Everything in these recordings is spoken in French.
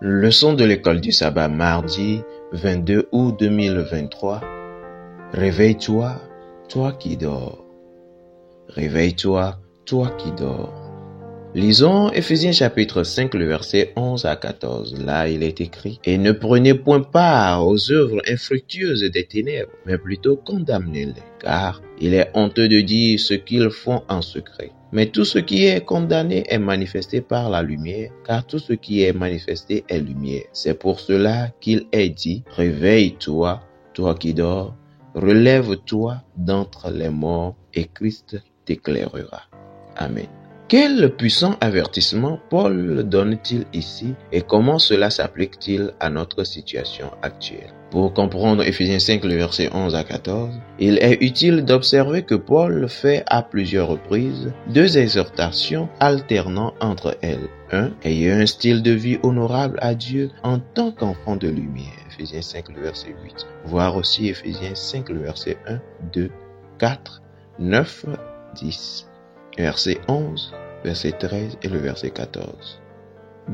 Leçon de l'école du sabbat mardi 22 août 2023. Réveille-toi, toi qui dors. Réveille-toi, toi qui dors. Lisons Éphésiens chapitre 5, le verset 11 à 14. Là, il est écrit: « Et ne prenez point part aux œuvres infructueuses des ténèbres, mais plutôt condamnez-les, car il est honteux de dire ce qu'ils font en secret. Mais tout ce qui est condamné est manifesté par la lumière, car tout ce qui est manifesté est lumière. C'est pour cela qu'il est dit: Réveille-toi, toi qui dors, relève-toi d'entre les morts, et Christ t'éclairera. » Amen. Quel puissant avertissement Paul donne-t-il ici et comment cela s'applique-t-il à notre situation actuelle? Pour comprendre Éphésiens 5, le verset 11 à 14, il est utile d'observer que Paul fait à plusieurs reprises deux exhortations alternant entre elles. 1. Ayez un style de vie honorable à Dieu en tant qu'enfant de lumière. Éphésiens 5, le verset 8. Voir aussi Éphésiens 5, le verset 1, 2, 4, 9, 10. Verset 11, verset 13 et le verset 14.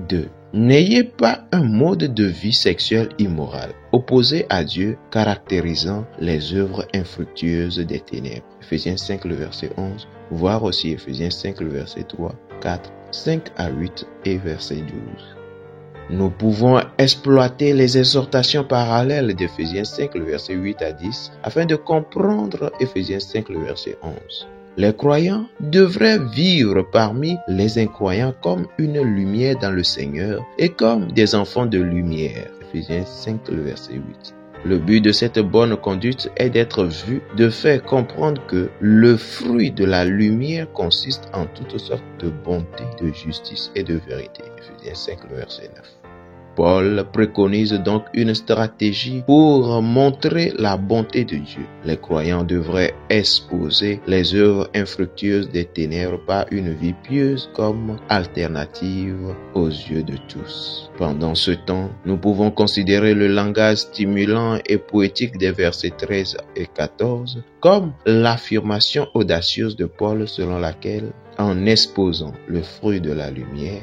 2. N'ayez pas un mode de vie sexuel immoral, opposé à Dieu, caractérisant les œuvres infructueuses des ténèbres. Éphésiens 5, le verset 11, voir aussi Éphésiens 5, le verset 3, 4, 5 à 8 et verset 12. Nous pouvons exploiter les exhortations parallèles d'Éphésiens 5, le verset 8 à 10, afin de comprendre Éphésiens 5, le verset 11. Les croyants devraient vivre parmi les incroyants comme une lumière dans le Seigneur et comme des enfants de lumière. Éphésiens 5, le verset 8. Le but de cette bonne conduite est d'être vu, de faire comprendre que le fruit de la lumière consiste en toutes sortes de bonté, de justice et de vérité. Éphésiens 5, le verset 9. Paul préconise donc une stratégie pour montrer la bonté de Dieu. Les croyants devraient exposer les œuvres infructueuses des ténèbres par une vie pieuse comme alternative aux yeux de tous. Pendant ce temps, nous pouvons considérer le langage stimulant et poétique des versets 13 et 14 comme l'affirmation audacieuse de Paul selon laquelle, en exposant le fruit de la lumière,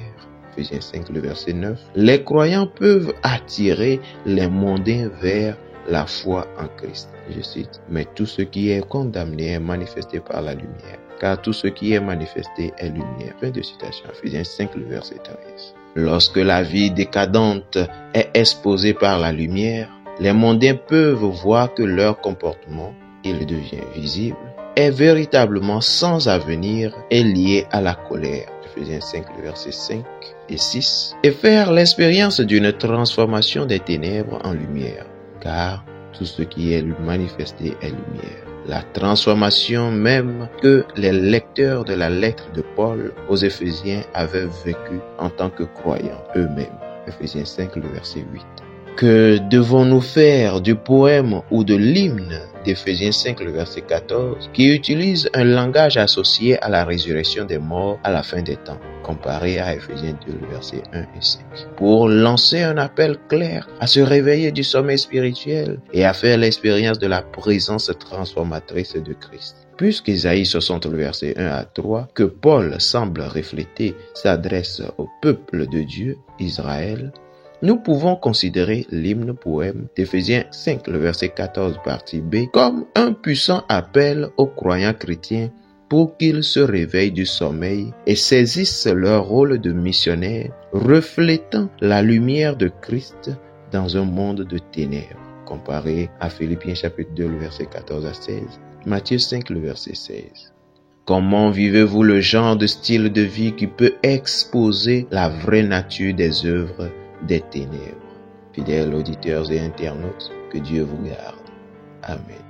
Éphésiens 5, le verset 9, les croyants peuvent attirer les mondains vers la foi en Christ. Je cite: « Mais tout ce qui est condamné est manifesté par la lumière, car tout ce qui est manifesté est lumière. » Fin de citation. Éphésiens 5, le verset 13. Lorsque la vie décadente est exposée par la lumière, les mondains peuvent voir que leur comportement, il devient visible, est véritablement sans avenir et lié à la colère. Éphésiens 5, le verset 5 et 6, et faire l'expérience d'une transformation des ténèbres en lumière, car tout ce qui est manifesté est lumière. La transformation même que les lecteurs de la lettre de Paul aux Éphésiens avaient vécue en tant que croyants eux-mêmes. Éphésiens 5, le verset 8. Que devons-nous faire du poème ou de l'hymne d'Éphésiens 5, le verset 14, qui utilise un langage associé à la résurrection des morts à la fin des temps, comparé à Éphésiens 2, le verset 1 et 5, pour lancer un appel clair à se réveiller du sommeil spirituel et à faire l'expérience de la présence transformatrice de Christ? Puisqu'Ésaïe 60, le verset 1 à 3, que Paul semble refléter, s'adresse au peuple de Dieu, Israël, nous pouvons considérer l'hymne poème d'Éphésiens 5, le verset 14, partie B, comme un puissant appel aux croyants chrétiens pour qu'ils se réveillent du sommeil et saisissent leur rôle de missionnaires, reflétant la lumière de Christ dans un monde de ténèbres, comparé à Philippiens chapitre 2, le verset 14 à 16, Matthieu 5, le verset 16. Comment vivez-vous le genre de style de vie qui peut exposer la vraie nature des œuvres des ténèbres? Fidèles auditeurs et internautes, que Dieu vous garde. Amen.